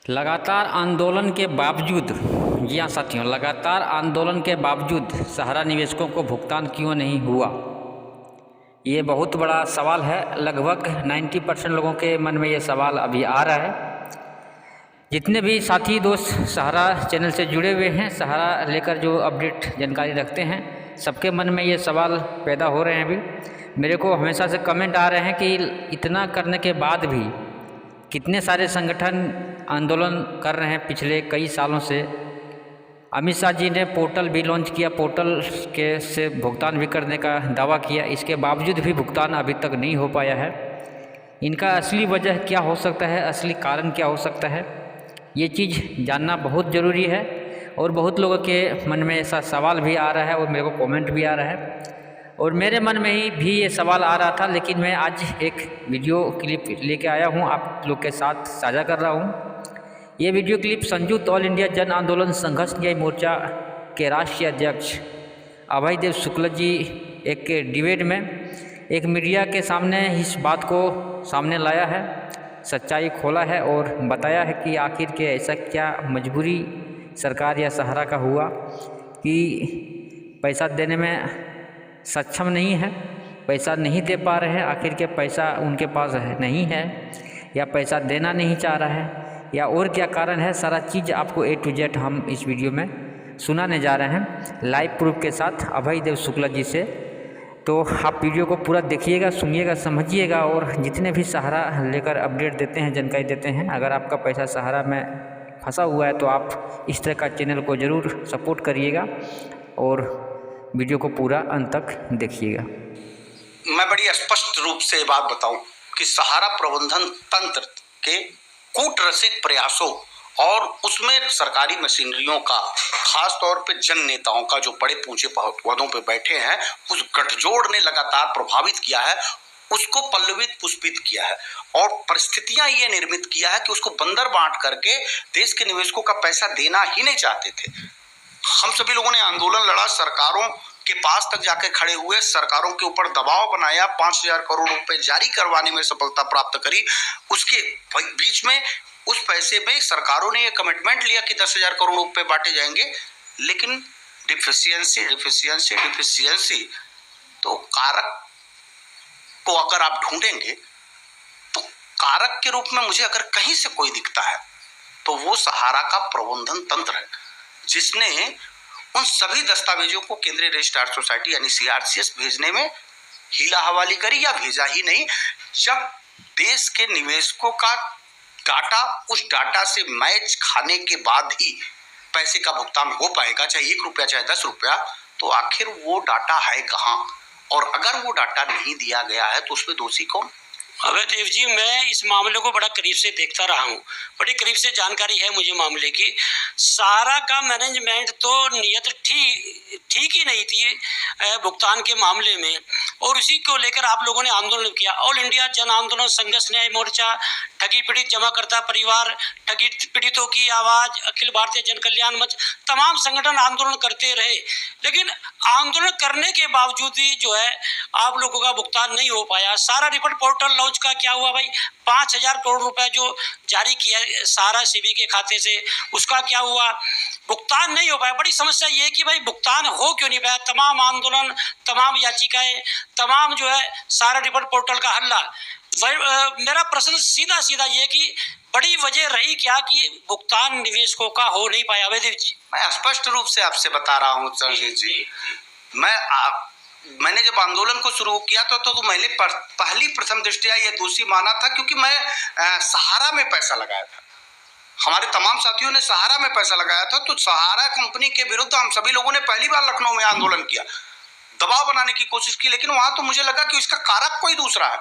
लगातार आंदोलन के बावजूद, जी हाँ साथियों, लगातार आंदोलन के बावजूद सहारा निवेशकों को भुगतान क्यों नहीं हुआ, ये बहुत बड़ा सवाल है। लगभग 90% लोगों के मन में ये सवाल अभी आ रहा है। जितने भी साथी दोस्त सहारा चैनल से जुड़े हुए हैं, सहारा लेकर जो अपडेट जानकारी रखते हैं, सबके मन में ये सवाल पैदा हो रहे हैं। अभी मेरे को हमेशा से कमेंट आ रहे हैं कि इतना करने के बाद भी कितने सारे संगठन आंदोलन कर रहे हैं पिछले कई सालों से। अमित शाह जी ने पोर्टल भी लॉन्च किया, पोर्टल के से भुगतान भी करने का दावा किया, इसके बावजूद भी भुगतान अभी तक नहीं हो पाया है। इनका असली वजह क्या हो सकता है, असली कारण क्या हो सकता है, ये चीज़ जानना बहुत ज़रूरी है। और बहुत लोगों के मन में ऐसा सवाल भी आ रहा है और मेरे को कमेंट भी आ रहा है, और मेरे मन में ही भी ये सवाल आ रहा था। लेकिन मैं आज एक वीडियो क्लिप लेके आया हूँ, आप लोग के साथ साझा कर रहा हूँ। ये वीडियो क्लिप संयुक्त ऑल इंडिया जन आंदोलन संघर्ष न्याय मोर्चा के राष्ट्रीय अध्यक्ष अभय देव शुक्ला जी एक डिबेट में एक मीडिया के सामने इस बात को सामने लाया है, सच्चाई खोला है और बताया है कि आखिर के ऐसा क्या मजबूरी सरकार या सहारा का हुआ कि पैसा देने में सक्षम नहीं है, पैसा नहीं दे पा रहे हैं। आखिर के पैसा उनके पास है नहीं है, या पैसा देना नहीं चाह रहा है, या और क्या कारण है, सारा चीज़ आपको A to Z हम इस वीडियो में सुनाने जा रहे हैं लाइव प्रूफ के साथ अभय देव शुक्ला जी से। तो आप वीडियो को पूरा देखिएगा, सुनिएगा, समझिएगा, और जितने भी सहारा लेकर अपडेट देते हैं, जानकारी देते हैं, अगर आपका पैसा सहारा में फंसा हुआ है तो आप इस तरह का चैनल को ज़रूर सपोर्ट करिएगा और वीडियो को पूरा अंत तक देखिएगा। मैं बड़ी स्पष्ट रूप से बात बताऊं कि सहारा प्रबंधन तंत्र के कूटरसित प्रयासों और उसमें सरकारी मशीनरियों का, खास तौर पे जन नेताओं का जो बड़े पूंजे पदों पे बैठे हैं, उस गठजोड़ ने लगातार प्रभावित किया है, उसको पल्लवित पुष्पित किया है और परिस्थितियां ये निर्मित किया है कि उसको बंदर बांट करके देश के निवेशकों का पैसा देना ही नहीं चाहते थे। हम सभी लोगों ने आंदोलन लड़ा, सरकारों के पास तक जाके खड़े हुए, सरकारों के ऊपर दबाव बनाया, 5,000 करोड़ रुपए जारी करवाने में सफलता प्राप्त करी। उसके बीच में उस पैसे में सरकारों ने ये कमिटमेंट लिया कि 10,000 करोड़ रुपए बांटे जाएंगे, लेकिन डिफिशियंसी तो कारक को अगर आप ढूंढेंगे तो कारक के रूप में मुझे अगर कहीं से कोई दिखता है तो वो सहारा का प्रबंधन तंत्र है, जिसने उन सभी दस्तावेजों को केंद्रीय रजिस्ट्रार सोसाइटी यानी CRCS भेजने में हीला हवाली करी, या भेजा ही नहीं। जब देश के निवेशकों का डाटा उस डाटा से मैच खाने के बाद ही पैसे का भुगतान हो पाएगा, चाहे 1 रुपया चाहे 10 रुपया, तो आखिर वो डाटा है कहाँ? और अगर वो डाटा नहीं दिया गया है तो उसमें दोषी कौन? अभय देव जी, मैं इस मामले को बड़ा करीब से देखता रहा हूँ, बड़ी करीब से जानकारी है मुझे मामले की। सारा का मैनेजमेंट तो नियत ठीक ही नहीं थी भुगतान के मामले में, और उसी को लेकर आप लोगों ने आंदोलन किया। ऑल इंडिया जन आंदोलन संघर्ष न्याय मोर्चा, ठगी पीड़ित जमाकर्ता परिवार, ठगी पीड़ितों की आवाज़, अखिल भारतीय जन कल्याण मंच, तमाम संगठन आंदोलन करते रहे, लेकिन आंदोलन करने के बावजूद भी जो है आप लोगों का भुगतान नहीं हो पाया। सारा रिपोर्ट पोर्टल लॉन्च का क्या हुआ भाई? 5,000 करोड़ रुपए जो जारी किया सारा सीबी के खाते से, उसका क्या हुआ? भुगतान नहीं हो पाया। बड़ी समस्या ये है कि भाई भुगतान हो क्यों नहीं पाया? तमाम आंदोलन, तमाम याचिकाएं, तमाम जो है सारा रिपोर्ट पोर्टल का हल्ला। मेरा प्रश्न सीधा सीधा ये कि बड़ी वजह रही क्या कि भुगतान निवेशकों का हो नहीं पाया? अभय देव जी, मैं स्पष्ट रूप से आपसे बता रहा हूँ संजीत जी, मैंने जब आंदोलन को शुरू किया तो मैंने पहली प्रथम दृष्टया ये दोषी माना था, क्योंकि मैं सहारा में पैसा लगाया था, हमारे तमाम साथियों ने सहारा में पैसा लगाया था। तो सहारा कंपनी के विरुद्ध हम सभी लोगों ने पहली बार लखनऊ में आंदोलन किया, दबाव बनाने की कोशिश की, लेकिन वहां तो मुझे लगा कि इसका कारक कोई दूसरा है।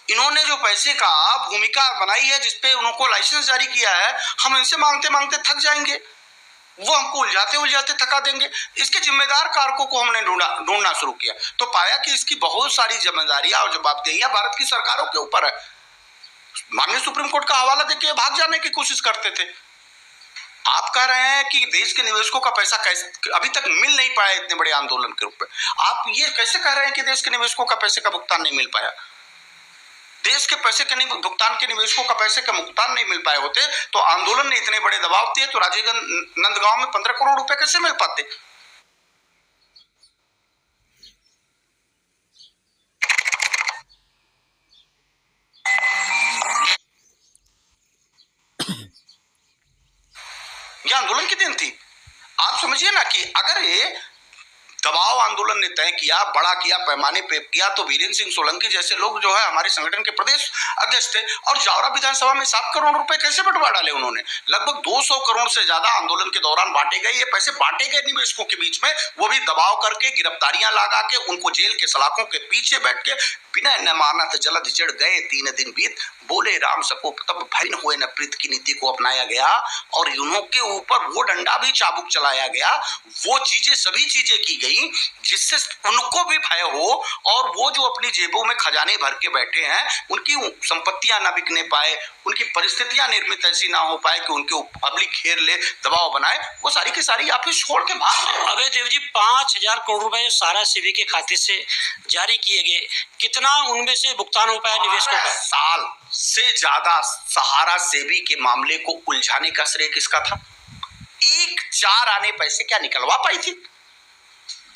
इन्होंने जो पैसे का भूमिका बनाई है, जिसपे उनको लाइसेंस जारी किया है, हम इनसे मांगते मांगते थक जाएंगे, वो हमको उलझाते थका देंगे। इसके जिम्मेदार कारकों को हमने ढूंढना शुरू किया, तो पाया कि इसकी बहुत सारी जिम्मेदारियां और जवाबदेहियां भारत की सरकारों के ऊपर है। माननीय सुप्रीम कोर्ट का हवाला देके भाग जाने की कोशिश करते थे। आप कह रहे हैं कि देश के निवेशकों का पैसा कैसे अभी तक मिल नहीं पाया इतने बड़े आंदोलन के रूप में? आप ये कैसे कह रहे हैं कि देश के निवेशकों का पैसे का भुगतान नहीं मिल पाया? देश के पैसे के नहीं भुगतान के, निवेशकों का पैसे का भुगतान नहीं मिल पाए होते तो आंदोलन ने इतने बड़े दबाव दिए तो राजीव नंदगांव में 15 करोड़ रुपए कैसे मिल पाते? यह आंदोलन की देन थी। आप समझिए ना कि अगर ये दबाव आंदोलन ने तय किया, बड़ा किया, पैमाने पे किया, तो वीरेंद्र सिंह सोलंकी जैसे लोग जो है हमारे संगठन के प्रदेश अध्यक्ष थे और जावरा विधानसभा में 7 करोड़ रुपए कैसे बंटवा डाले उन्होंने? लगभग 200 करोड़ से ज्यादा आंदोलन के दौरान बांटे गए। ये पैसे बांटे गए निवेशकों के बीच में, वो भी दबाव करके, गिरफ्तारियां लगा के, उनको जेल के सलाखों के पीछे बैठ के बिना नमानत जलद जड़ गए। 3 दिन बीत बोले राम सको तब भय न हुए न प्रीत की नीति को अपनाया गया और इन्हों के ऊपर वो डंडा भी चाबुक चलाया गया। वो चीजें, सभी चीजें की गई जिससे उनको भी भय हो और वो जो अपनी जेबों में खजाने भर के बैठे हैं उनकी संपत्तियां ना बिकने पाए, उनकी परिस्थितियां निर्मित ऐसी ना हो पाए कि उनके पब्लिक घेर ले, दबाव बनाए, वो सारी की सारी आप छोड़ के भाग गए। अबे देव जी 5000 करोड़ रुपए सारा सेबी के खाते से जारी किए गए, कितना उनमें से भुगतान हो पाया निवेशकों का? साल से ज्यादा सहारा सेबी के मामले को उलझाने का श्रेय किसका था? 1-4 आने पैसे क्या निकलवा पाई थी?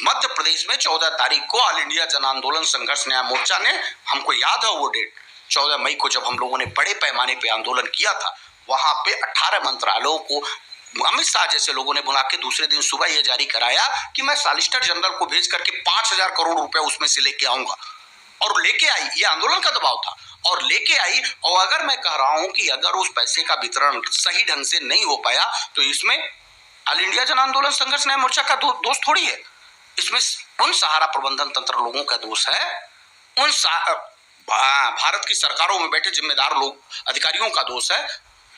मध्य प्रदेश में 14 तारीख को ऑल इंडिया जन आंदोलन संघर्ष न्याय मोर्चा ने, हमको याद है वो डेट, 14 मई को जब हम लोगों ने बड़े पैमाने पे आंदोलन किया था, वहां पे 18 मंत्रालयों को अमित शाह जैसे लोगों ने बुला के दूसरे दिन सुबह यह जारी कराया कि मैं सॉलिसिटर जनरल को भेज करके 5000 करोड़ रुपए उसमें से लेके आऊंगा, और लेके आई। ये आंदोलन का दबाव था और लेके आई। और अगर मैं कह रहा हूं कि अगर उस पैसे का वितरण सही ढंग से नहीं हो पाया तो इसमें ऑल इंडिया जन आंदोलन संघर्ष न्याय मोर्चा का दोष थोड़ी है, इसमें उन सहारा प्रबंधन तंत्र लोगों का दोष है, उन भारत की सरकारों में बैठे जिम्मेदार लोग, अधिकारियों का दोष है,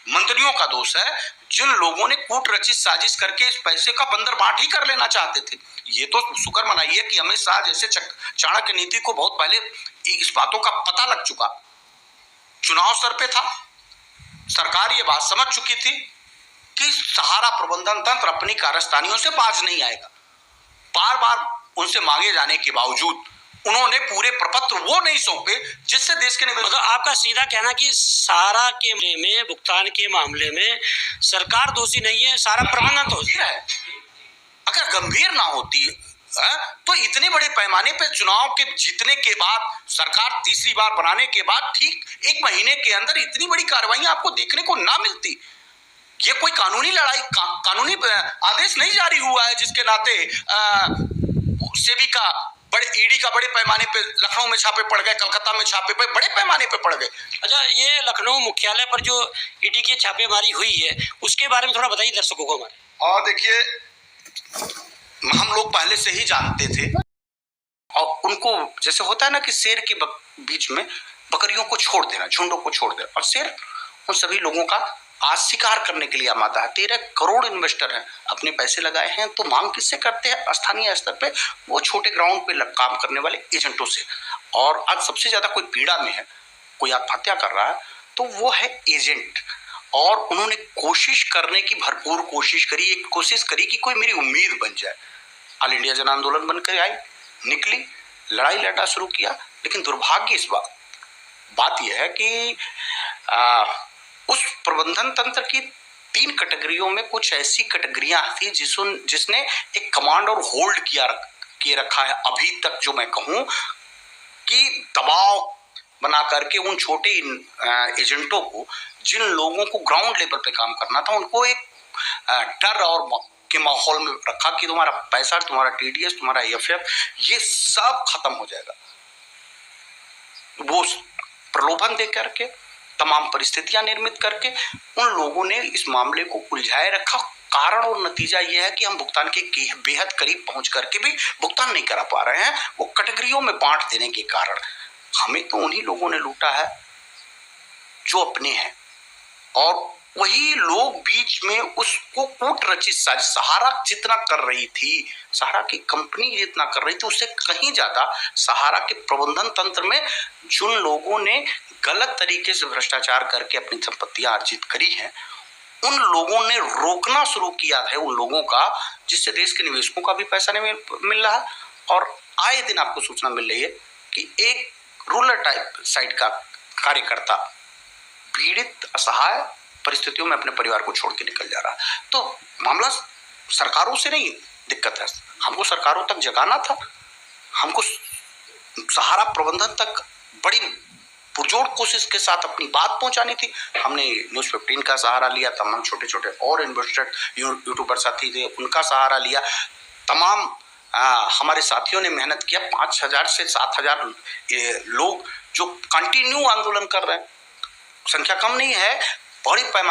मंत्रियों का दोष है, जिन लोगों ने कूट रचित साजिश करके इस पैसे का बंदर बांट ही कर लेना चाहते थे। ये तो शुक्र मनाइए कि अमित शाह जैसे चाणक्य नीति को बहुत पहले इस बातों का पता लग चुका, चुनाव सर पे था, सरकार ये बात समझ चुकी थी कि सहारा प्रबंधन तंत्र अपनी कारस्तानियों से बाज नहीं आएगा। बार बार उनसे मांगे जाने के बावजूद उन्होंने पूरे प्रपत्र वो नहीं सौंपे जिससे देश के मतलब आपका सीधा कहना कि सारा के में भुगतान के मामले में सरकार दोषी नहीं है, सारा प्रबंधन दोषी है। अगर गंभीर ना होती तो इतने बड़े पैमाने पे चुनाव के जीतने के बाद, सरकार तीसरी बार बनाने के बाद ठीक 1 महीने के अंदर इतनी बड़ी कार्रवाई आपको देखने को ना मिलती। ये कोई कानूनी लड़ाई, कानूनी आदेश नहीं जारी हुआ है जिसके नाते सेबी का ईडी का बड़े पैमाने पे लखनऊ में छापे पड़ गए, कलकत्ता में छापे पे बड़े पैमाने पे पड़ गए। अच्छा, ये लखनऊ मुख्यालय पर जो ईडी की छापेमारी हुई है उसके बारे में थोड़ा बताइए दर्शकों को हमारे। और देखिए, हम लोग पहले से ही जानते थे और उनको जैसे होता है ना कि शेर के बीच में बकरियों को छोड़ देना, झुंडों को छोड़ देना, और शेर उन सभी लोगों का आज शिकार करने के लिए आमादा है। 13 करोड़ इन्वेस्टर हैं, अपने पैसे लगाए हैं, तो मांग किससे करते हैं? स्थानीय स्तर पे वो छोटे ग्राउंड पे काम करने वाले एजेंटों से। और आज सबसे ज्यादा कोई पीड़ा में है, कोई आत्महत्या कर रहा है तो वो है एजेंट। और उन्होंने कोशिश करने की भरपूर कोशिश करी, एक कोशिश करी कि कोई मेरी उम्मीद बन जाए। ऑल इंडिया जन आंदोलन बनकर आई, निकली, लड़ाई लड़ना शुरू किया, लेकिन दुर्भाग्य इस बात यह है कि उस प्रबंधन तंत्र की 3 कैटेगरियों में कुछ ऐसी कैटेगरियां थी जिसने एक कमांड और होल्ड किए रखा है अभी तक, जो मैं कहूं कि दबाव बना करके उन छोटे एजेंटों को, जिन लोगों को ग्राउंड लेवल पे काम करना था, उनको एक डर और के माहौल में रखा कि तुम्हारा पैसा, तुम्हारा टीडीएस, तुम्हारा एफएफ, ये सब खत्म हो जाएगा। वो प्रलोभन दे करके, तमाम परिस्थितियां निर्मित करके उन लोगों ने इस मामले को उलझाए रखा। कारण और नतीजा यह है कि हम भुगतान के बेहद करीब पहुंच करके भी भुगतान नहीं करा पा रहे हैं। वो कैटेगरियों में बांट देने के कारण हमें तो उन्हीं लोगों ने लूटा है जो अपने हैं, और वही लोग बीच में उसको कूट रचित साजिश, सहारा जितना कर रही थी, सहारा की कंपनी जितना कर रही थी, उससे कहीं ज्यादा सहारा के प्रबंधन तंत्र में जिन लोगों ने गलत तरीके से भ्रष्टाचार करके अपनी संपत्तियां अर्जित करी हैं, उन लोगों ने रोकना शुरू किया है उन लोगों का, जिससे देश के निवेशकों का भी पैसा नहीं मिल रहा है। और आए दिन आपको सूचना मिल रही है कि एक रूरल टाइप साइड का कार्यकर्ता पीड़ित असहाय परिस्थितियों में अपने परिवार को छोड़ के निकल जा रहा। तो मामला सरकारों से नहीं दिक्कत है, हमको सरकारों तक जगाना था, हमको सहारा प्रबंधन तक बड़ी पुरजोर कोशिश के साथ अपनी बात पहुंचानी थी। हमने न्यूज़ 15 का सहारा लिया, तमाम छोटे छोटे और इन्वेस्टेड यूट्यूबर साथी थे उनका सहारा लिया, तमाम हमारे साथियों ने मेहनत किया। 5,000 से 7,000 लोग जो कंटिन्यू आंदोलन कर रहे हैं, संख्या कम नहीं है, बड़ी पैमाने